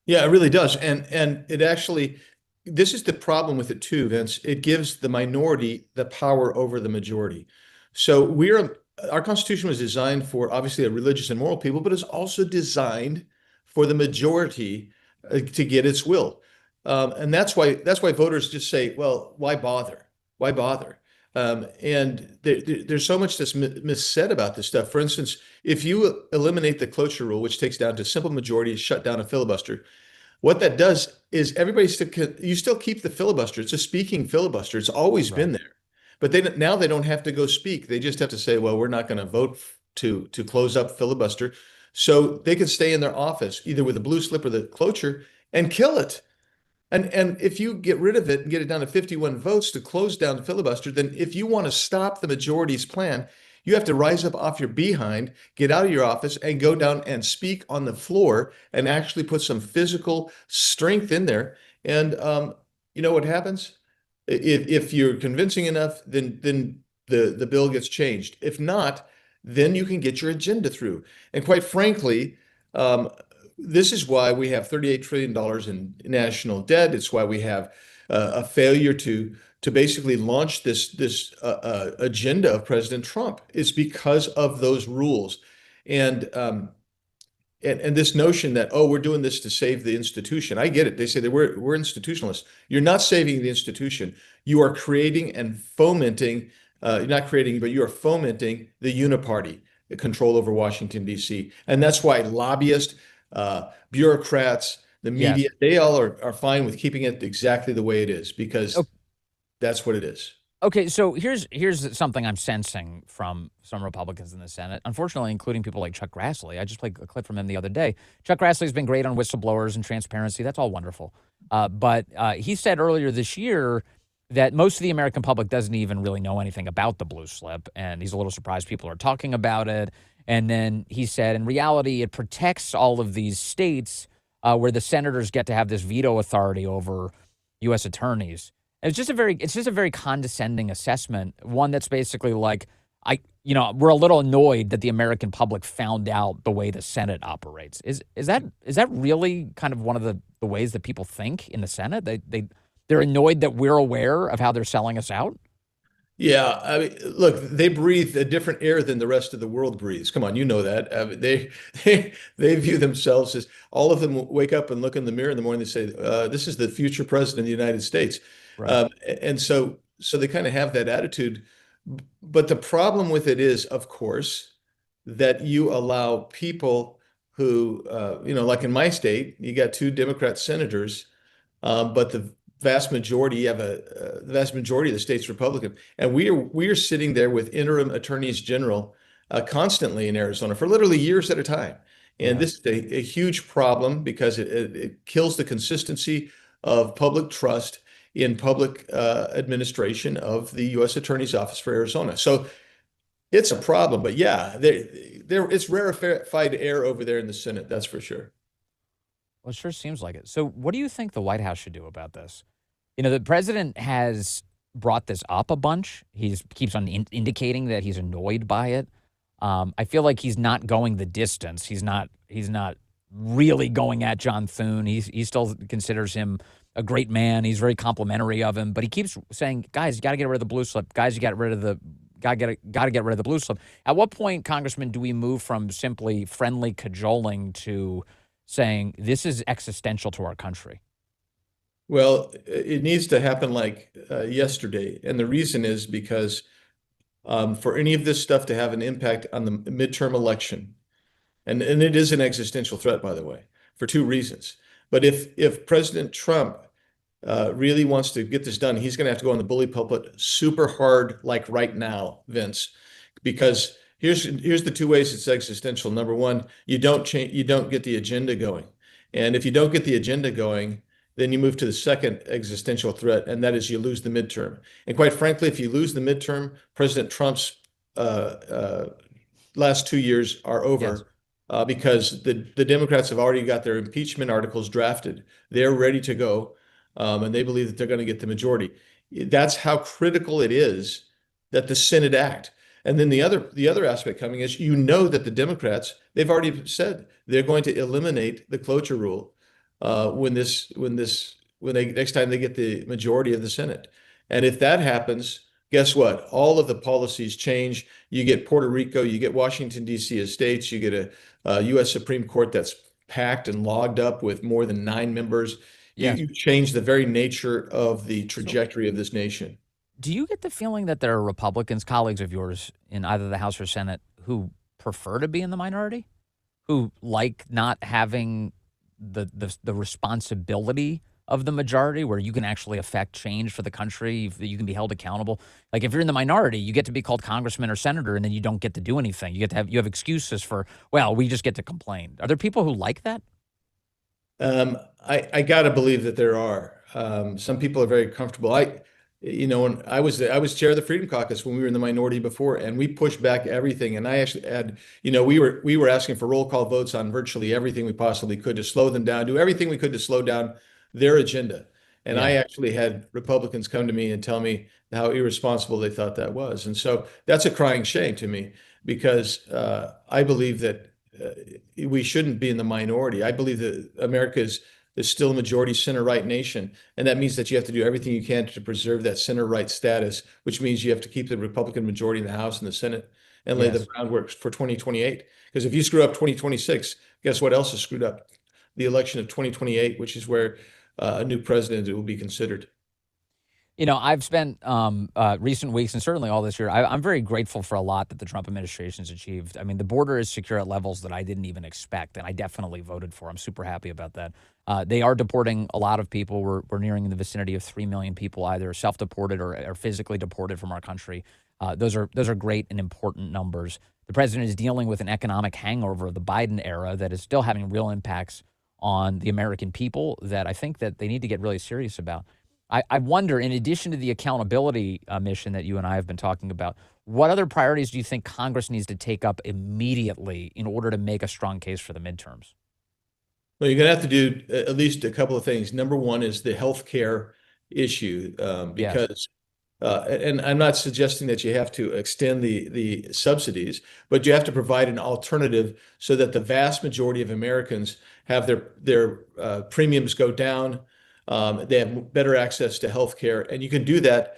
Yeah, it really does. And it actually, this is the problem with it too, Vince. It gives the minority the power over the majority. So our Constitution was designed for obviously a religious and moral people, but it's also designed for the majority to get its will. And that's why voters just say, well, why bother? Why bother? And there's so much that's missaid about this stuff. For instance, if you eliminate the cloture rule, which takes down to simple majority, shut down a filibuster, what that does is you still keep the filibuster. It's a speaking filibuster. It's always been there. But now they don't have to go speak. They just have to say, well, we're not going to vote to close up filibuster. So they can stay in their office, either with the blue slip or the cloture, and kill it. And if you get rid of it and get it down to 51 votes to close down the filibuster, then if you want to stop the majority's plan, you have to rise up off your behind, get out of your office, and go down and speak on the floor and actually put some physical strength in there. And you know what happens? If you're convincing enough, then the bill gets changed. If not, then you can get your agenda through. And quite frankly, this is why we have $38 trillion in national debt. It's why we have a failure to basically launch this agenda of President Trump. It's because of those rules. And this notion that, oh, we're doing this to save the institution. I get it. They say that we're institutionalists. You're not saving the institution. You are creating and fomenting, you're not creating, but you are fomenting the uniparty, the control over Washington, D.C. And that's why lobbyists, bureaucrats, the media, they all are fine with keeping it exactly the way it is, because that's what it is. Okay, so here's something I'm sensing from some Republicans in the Senate, unfortunately, including people like Chuck Grassley. I just played a clip from him the other day. Chuck Grassley's been great on whistleblowers and transparency. That's all wonderful. But he said earlier this year that most of the American public doesn't even really know anything about the blue slip, and he's a little surprised people are talking about it. And then he said, in reality, it protects all of these states where the senators get to have this veto authority over U.S. attorneys. It's just a very condescending assessment, one that's basically like, we're a little annoyed that the American public found out the way the Senate operates. Is that really kind of one of the ways that people think in the Senate? They're annoyed that we're aware of how they're selling us out? Yeah, I mean, look, they breathe a different air than the rest of the world breathes. Come on, you know that. I mean, they view themselves as, all of them wake up and look in the mirror in the morning and say, this is the future president of the United States. Right. And so they kind of have that attitude. But the problem with it is, of course, that you allow people who, like in my state, you got 2 Democrat senators, but the vast majority of the state's Republican, and we are sitting there with interim attorneys general constantly in Arizona for literally years at a time. And this is a huge problem, because it kills the consistency of public trust in public administration of the U.S. Attorney's Office for Arizona. So it's a problem. But yeah, it's rarefied air over there in the Senate, that's for sure. Well, it sure seems like it. So what do you think the White House should do about this? The president has brought this up a bunch. He keeps on indicating that he's annoyed by it. I feel like he's not going the distance. He's not really going at John Thune. He still considers him a great man. He's very complimentary of him, but he keeps saying, "Guys, you got to get rid of the blue slip. Guys, you got to get rid of the blue slip." At what point, Congressman, do we move from simply friendly cajoling to saying this is existential to our country? Well, it needs to happen like yesterday. And the reason is because for any of this stuff to have an impact on the midterm election, and it is an existential threat, by the way, for two reasons. But if President Trump really wants to get this done, he's going to have to go on the bully pulpit super hard, like right now, Vince, because here's the two ways it's existential. Number one, you don't get the agenda going, and if you don't get the agenda going, then you move to the second existential threat, and that is you lose the midterm. And quite frankly, if you lose the midterm, President Trump's last 2 years are over. Yes. Because the Democrats have already got their impeachment articles drafted. They're ready to go, and they believe that they're going to get the majority. That's how critical it is that the Senate act. And then the other aspect coming is, that the Democrats, they've already said they're going to eliminate the cloture rule when next time they get the majority of the Senate. And if that happens, guess what? All of the policies change. You get Puerto Rico, you get Washington, D.C. as states, you get a U.S. Supreme Court that's packed and logged up with more than 9 members. Yes. You change the very nature of the trajectory of this nation. Do you get the feeling that there are Republicans, colleagues of yours in either the House or Senate, who prefer to be in the minority, who like not having the responsibility of the majority, where you can actually affect change for the country, you can be held accountable? Like, if you're in the minority, you get to be called congressman or senator, and then you don't get to do anything. You have excuses for, well, we just get to complain. Are there people who like that? I got to believe that there are. Some people are very comfortable. When I was chair of the Freedom Caucus when we were in the minority before, and we pushed back everything. And I actually had, we were asking for roll call votes on virtually everything we possibly could to slow them down, do everything we could to slow down their agenda. And Yeah. I actually had Republicans come to me and tell me how irresponsible they thought that was. And so that's a crying shame to me, because I believe that we shouldn't be in the minority. I believe that America is still a majority center-right nation. And that means that you have to do everything you can to preserve that center-right status, which means you have to keep the Republican majority in the House and the Senate and lay Yes. the groundwork for 2028. Because if you screw up 2026, guess what else is screwed up? The election of 2028, which is where a new president will be considered. I've spent recent weeks, and certainly all this year, I'm very grateful for a lot that the Trump administration has achieved. I mean, the border is secure at levels that I didn't even expect, and I definitely voted for. I'm super happy about that. They are deporting a lot of people. We're nearing in the vicinity of 3 million people, either self-deported or physically deported from our country. Those are great and important numbers. The president is dealing with an economic hangover of the Biden era that is still having real impacts on the American people that I think that they need to get really serious about. I wonder, in addition to the accountability mission that you and I have been talking about, what other priorities do you think Congress needs to take up immediately in order to make a strong case for the midterms? Well, you're going to have to do at least a couple of things. Number one is the health care issue, because, and I'm not suggesting that you have to extend the subsidies, but you have to provide an alternative so that the vast majority of Americans have their premiums go down. They have better access to health care. And you can do that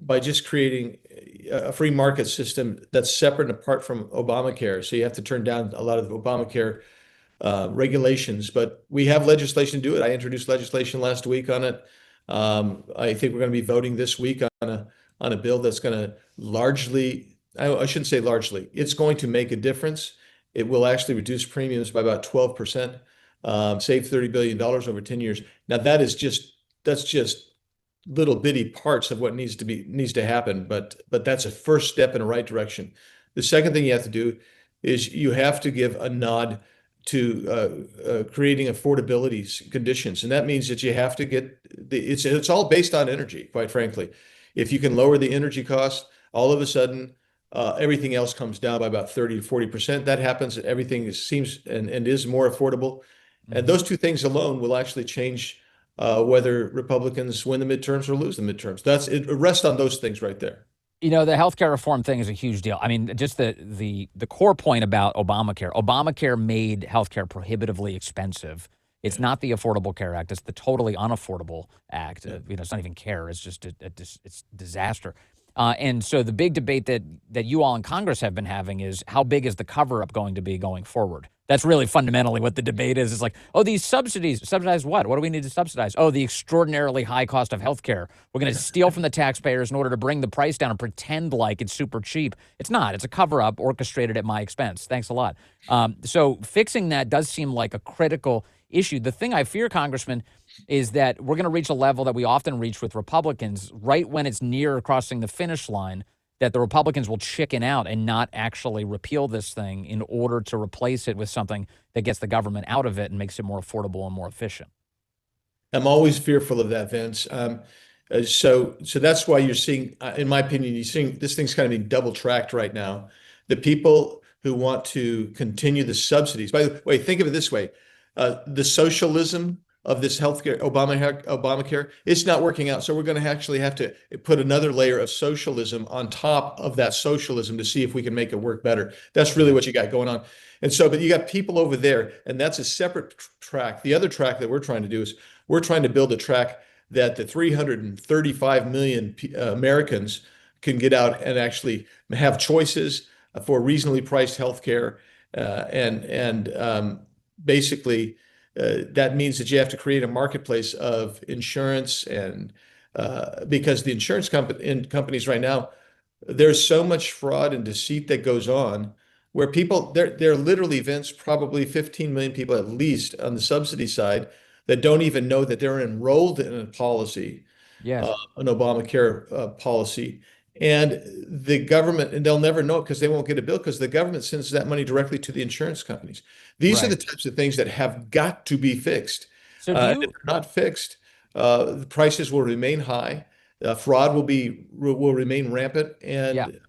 by just creating a free market system that's separate and apart from Obamacare. So you have to turn down a lot of the Obamacare regulations, but we have legislation to do it. I introduced legislation last week on it. I think we're going to be voting this week on a bill that's going to largely, I shouldn't say largely, it's going to make a difference. It will actually reduce premiums by about 12%. Save $30 billion over 10 years. Now that's just little bitty parts of what needs to happen, but that's a first step in the right direction. The second thing you have to do is you have to give a nod to creating affordability conditions, and that means that you have to get it's all based on energy, quite frankly. If you can lower the energy cost, all of a sudden everything else comes down by about 30 to 40%. That happens, everything seems and is more affordable. And those two things alone will actually change whether Republicans win the midterms or lose the midterms. It rests on those things right there. You know, the healthcare reform thing is a huge deal. I mean, just the core point about Obamacare. Obamacare made healthcare prohibitively expensive. It's not the Affordable Care Act. It's the totally unaffordable act. It's not even care. It's just it's disaster. And so the big debate that you all in Congress have been having is how big is the cover-up going to be going forward? That's really fundamentally what the debate is. It's like, oh, these subsidies. Subsidize what? What do we need to subsidize? Oh, the extraordinarily high cost of health care. We're going to steal from the taxpayers in order to bring the price down and pretend like it's super cheap. It's not. It's a cover-up orchestrated at my expense. Thanks a lot. So fixing that does seem like a critical issue. The thing I fear, Congressman, is that we're going to reach a level that we often reach with Republicans right when it's near crossing the finish line, that the Republicans will chicken out and not actually repeal this thing in order to replace it with something that gets the government out of it and makes it more affordable and more efficient. I'm always fearful of that, Vince. So that's why you're seeing, in my opinion, you're seeing this thing's kind of being double tracked right now. The people who want to continue the subsidies, by the way, think of it this way. The socialism of this healthcare, Obamacare, it's not working out. So we're going to actually have to put another layer of socialism on top of that socialism to see if we can make it work better. That's really what you got going on. And so, but you got people over there, and that's a separate track. The other track that we're trying to do is we're trying to build a track that the 335 million Americans can get out and actually have choices for reasonably priced healthcare, and basically, that means that you have to create a marketplace of insurance, and because the insurance companies right now, there's so much fraud and deceit that goes on, where people, they're literally, Vince, probably 15 million people at least on the subsidy side that don't even know that they're enrolled in a policy, an Obamacare policy. And the government, and they'll never know it because they won't get a bill because the government sends that money directly to the insurance companies. These are the types of things that have got to be fixed. So if they're not fixed, the prices will remain high, fraud will remain rampant, and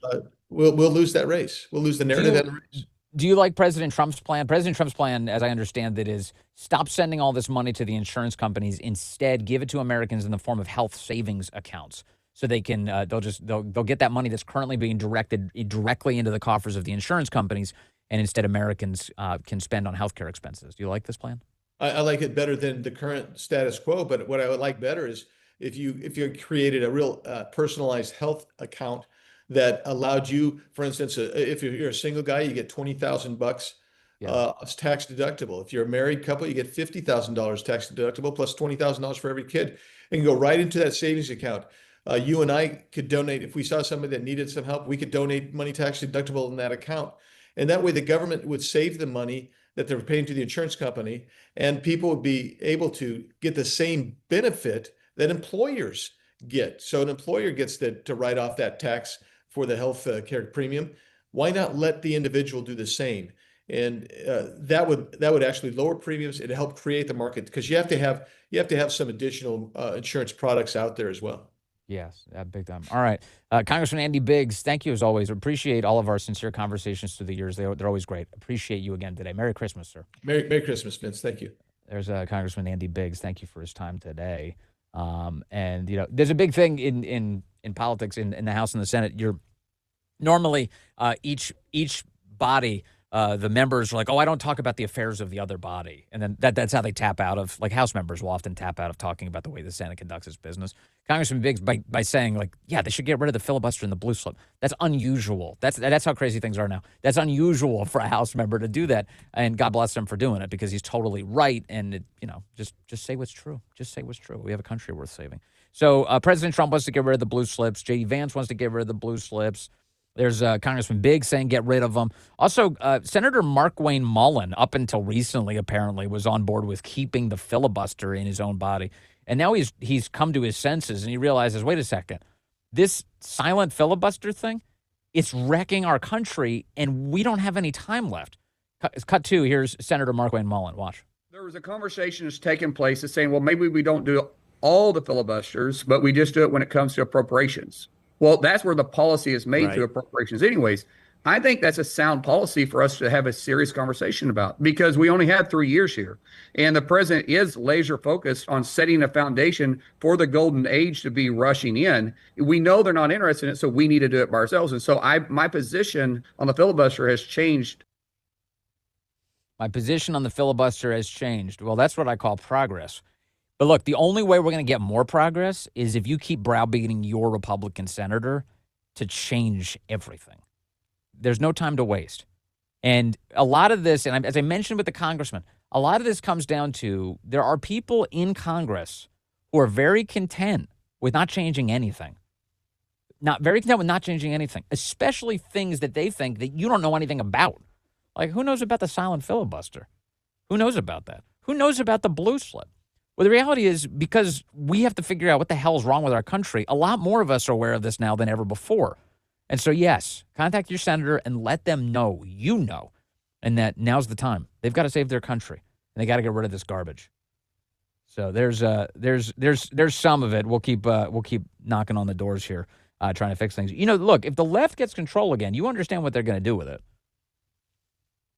we'll lose that race. We'll lose the narrative and the race. Do you like President Trump's plan? President Trump's plan, as I understand it, is stop sending all this money to the insurance companies. Instead, give it to Americans in the form of health savings accounts. So they can they'll get that money that's currently being directed directly into the coffers of the insurance companies, and instead Americans can spend on healthcare expenses. Do you like this plan? I like it better than the current status quo. But what I would like better is if you created a real personalized health account that allowed you, for instance, if you're a single guy, you get $20,000. It's tax deductible. If you're a married couple, you get $50,000 tax deductible plus $20,000 for every kid. It can go right into that savings account. You and I could donate. If we saw somebody that needed some help, we could donate money tax deductible in that account. And that way the government would save the money that they're paying to the insurance company, and people would be able to get the same benefit that employers get. So an employer gets to write off that tax for the health care premium. Why not let the individual do the same? And that would actually lower premiums. It'd help create the market because you have to have some additional insurance products out there as well. Yes, big time. All right. Congressman Andy Biggs, thank you as always. Appreciate all of our sincere conversations through the years. They're always great. Appreciate you again today. Merry Christmas, sir. Merry Christmas, Vince. Thank you. There's Congressman Andy Biggs. Thank you for his time today. And, there's a big thing in politics in the House and the Senate. You're normally each body, the members are like, oh, I don't talk about the affairs of the other body. And then that's how they tap out of, like, House members will often tap out of talking about the way the Senate conducts its business. Congressman Biggs, by saying, like, yeah, they should get rid of the filibuster and the blue slip. That's unusual. That's how crazy things are now. That's unusual for a House member to do that. And God bless him for doing it because he's totally right. And, just say what's true. Just say what's true. We have a country worth saving. So President Trump wants to get rid of the blue slips. J.D. Vance wants to get rid of the blue slips. There's Congressman Biggs saying get rid of them. Also, Senator Markwayne Mullin, up until recently, apparently, was on board with keeping the filibuster in his own body. And now he's come to his senses and he realizes, wait a second, this silent filibuster thing, it's wrecking our country and we don't have any time left. Cut two, here's Senator Markwayne Mullin. Watch. There was a conversation that's taken place that's saying, well, maybe we don't do all the filibusters, but we just do it when it comes to appropriations. Well, that's where the policy is made through appropriations anyways. I think that's a sound policy for us to have a serious conversation about, because we only had 3 years here. And the president is laser focused on setting a foundation for the golden age to be rushing in. We know they're not interested in it, so we need to do it by ourselves. And so my position on the filibuster has changed. My position on the filibuster has changed. Well, that's what I call progress. But look, the only way we're going to get more progress is if you keep browbeating your Republican senator to change everything. There's no time to waste. And a lot of this, and as I mentioned with the congressman, a lot of this comes down to there are people in Congress who are very content with not changing anything. Not very content with not changing anything, especially things that they think that you don't know anything about. Like, who knows about the silent filibuster? Who knows about that? Who knows about the blue slip? Well, the reality is, because we have to figure out what the hell is wrong with our country, a lot more of us are aware of this now than ever before. And so, yes, contact your senator and let them know you know, and that now's the time. They've got to save their country, and they got to get rid of this garbage. So there's some of it. We'll keep knocking on the doors here, trying to fix things. You know, look, if the left gets control again, you understand what they're going to do with it.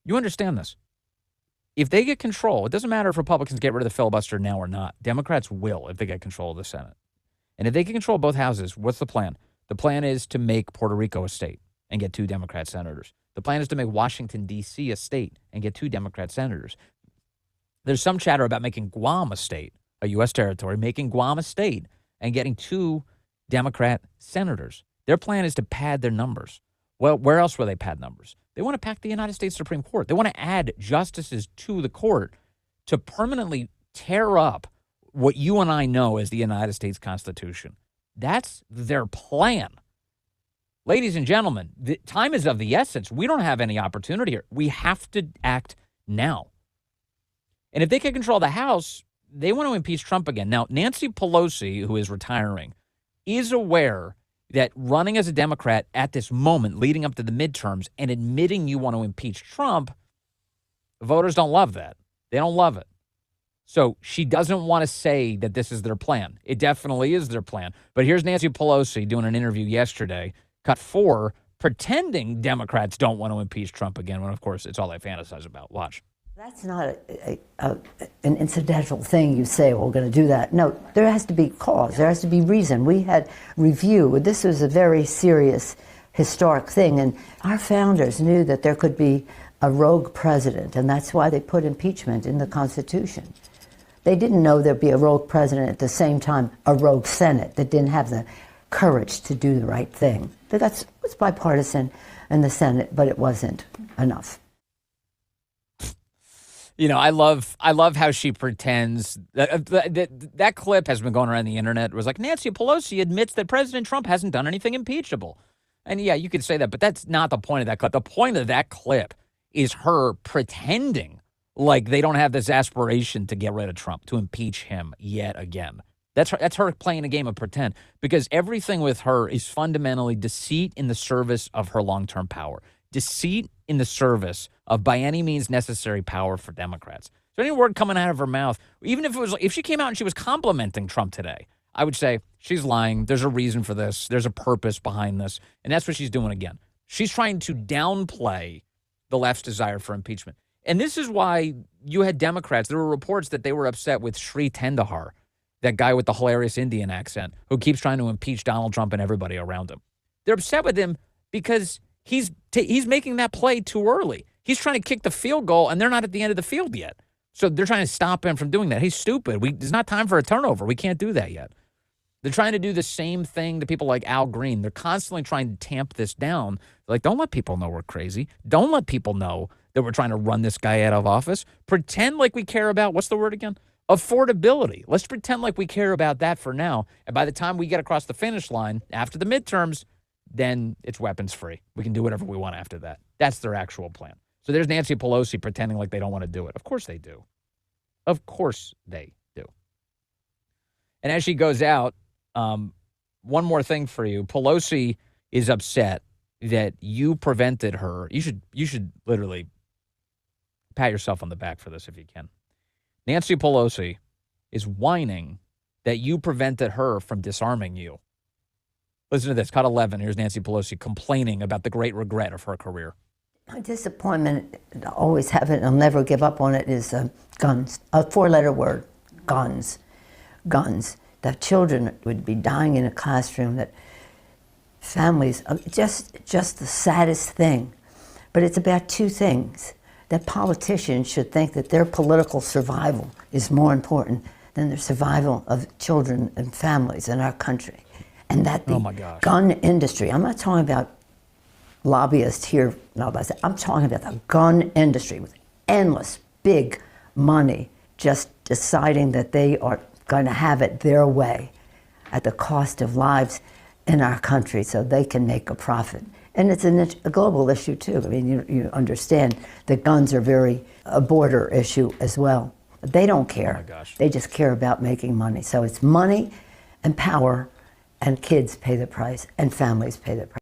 You understand this. If they get control, it doesn't matter if Republicans get rid of the filibuster now or not. Democrats will if they get control of the Senate. And if they can control both houses, what's the plan? The plan is to make Puerto Rico a state and get 2 Democrat senators. The plan is to make Washington, D.C. a state and get 2 Democrat senators. There's some chatter about making Guam a state, a U.S. territory, making Guam a state and getting 2 Democrat senators. Their plan is to pad their numbers. Well, where else will they pad numbers? They want to pack the United States Supreme Court. They want to add justices to the court to permanently tear up what you and I know as the United States Constitution. That's their plan. Ladies and gentlemen, the time is of the essence. We don't have any opportunity here. We have to act now. And if they can control the House, they want to impeach Trump again. Now, Nancy Pelosi, who is retiring, is aware that running as a Democrat at this moment leading up to the midterms and admitting you want to impeach Trump, voters don't love that. They don't love it. So she doesn't want to say that this is their plan. It definitely is their plan. But here's Nancy Pelosi doing an interview yesterday, cut 4, pretending Democrats don't want to impeach Trump again, when, of course, it's all they fantasize about. Watch. That's not an incidental thing. You say, well, we're going to do that. No, there has to be cause. There has to be reason. We had review. This was a very serious, historic thing. And our founders knew that there could be a rogue president, and that's why they put impeachment in the Constitution. They didn't know there'd be a rogue president at the same time, a rogue Senate that didn't have the courage to do the right thing. But it was bipartisan in the Senate, but it wasn't enough. You know, I love how she pretends. That clip has been going around the internet. It was like, Nancy Pelosi admits that President Trump hasn't done anything impeachable. And yeah, you could say that, but that's not the point of that clip. The point of that clip is her pretending like they don't have this aspiration to get rid of Trump, to impeach him yet again. That's her playing a game of pretend, because everything with her is fundamentally deceit in the service of her long-term power. Deceit in the service of by any means necessary power for Democrats. So any word coming out of her mouth, even if she came out and she was complimenting Trump today, I would say she's lying. There's a reason for this. There's a purpose behind this. And that's what she's doing again. She's trying to downplay the left's desire for impeachment. And this is why you had Democrats. There were reports that they were upset with Sri Tendahar, that guy with the hilarious Indian accent who keeps trying to impeach Donald Trump and everybody around him. They're upset with him because he's making that play too early. He's trying to kick the field goal, and they're not at the end of the field yet. So they're trying to stop him from doing that. He's stupid. It's not time for a turnover. We can't do that yet. They're trying to do the same thing to people like Al Green. They're constantly trying to tamp this down. Like, don't let people know we're crazy. Don't let people know that we're trying to run this guy out of office. Pretend like we care about, what's the word again? Affordability. Let's pretend like we care about that for now. And by the time we get across the finish line after the midterms, then it's weapons free. We can do whatever we want after that. That's their actual plan. So there's Nancy Pelosi pretending like they don't want to do it. Of course they do. Of course they do. And as she goes out, one more thing for you. Pelosi is upset that you prevented her. You should literally pat yourself on the back for this if you can. Nancy Pelosi is whining that you prevented her from disarming you. Listen to this. Cut 11. Here's Nancy Pelosi complaining about the great regret of her career. My disappointment, I always have it, and I'll never give up on it, is guns. A 4-letter word, guns. Guns. That children would be dying in a classroom, that families, just the saddest thing. But it's about two things. That politicians should think that their political survival is more important than the survival of children and families in our country. And that the gun industry, I'm not talking about lobbyists here, I'm talking about the gun industry with endless big money just deciding that they are going to have it their way at the cost of lives in our country so they can make a profit. And it's a global issue too. I mean, you understand that guns are a border issue as well. But they don't care. Oh my gosh. They just care about making money. So it's money and power, and kids pay the price, and families pay the price.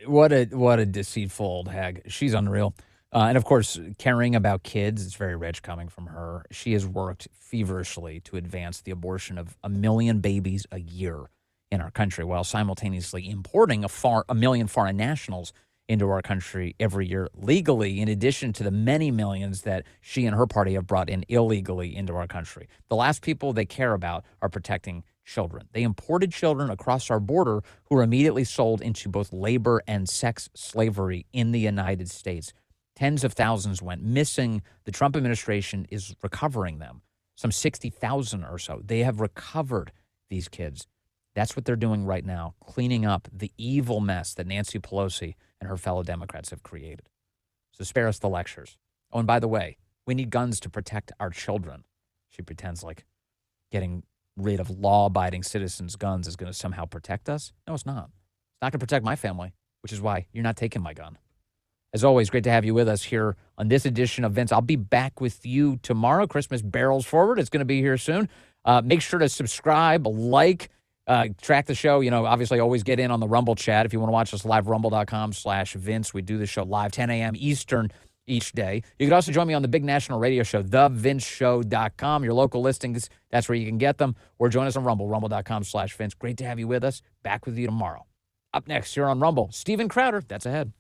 What a deceitful old hag. She's unreal. And of course, caring about kids, it's very rich coming from her. She has worked feverishly to advance the abortion of 1 million babies a year in our country, while simultaneously importing a million foreign nationals into our country every year legally, in addition to the many millions that she and her party have brought in illegally into our country. The last people they care about are protecting children. They imported children across our border who were immediately sold into both labor and sex slavery in the United States. Tens of thousands went missing. The Trump administration is recovering them, some 60,000 or so. They have recovered these kids. That's what they're doing right now, cleaning up the evil mess that Nancy Pelosi and her fellow Democrats have created. So spare us the lectures. Oh, and by the way, we need guns to protect our children. She pretends like getting rid of law-abiding citizens' guns is going to somehow protect us. No, it's not. It's not going to protect my family, which is why you're not taking my gun. As always, great to have you with us here on this edition of Vince. I'll be back with you tomorrow. Christmas barrels forward. It's going to be here soon. Make sure to subscribe, track the show. Obviously always get in on the Rumble chat. If you want to watch us live, rumble.com/Vince. We do the show live, 10 a.m. Eastern each day. You can also join me on the big national radio show, thevinceshow.com. Your local listings, that's where you can get them. Or join us on Rumble, rumble.com/Vince. Great to have you with us. Back with you tomorrow. Up next here on Rumble, Steven Crowder. That's ahead.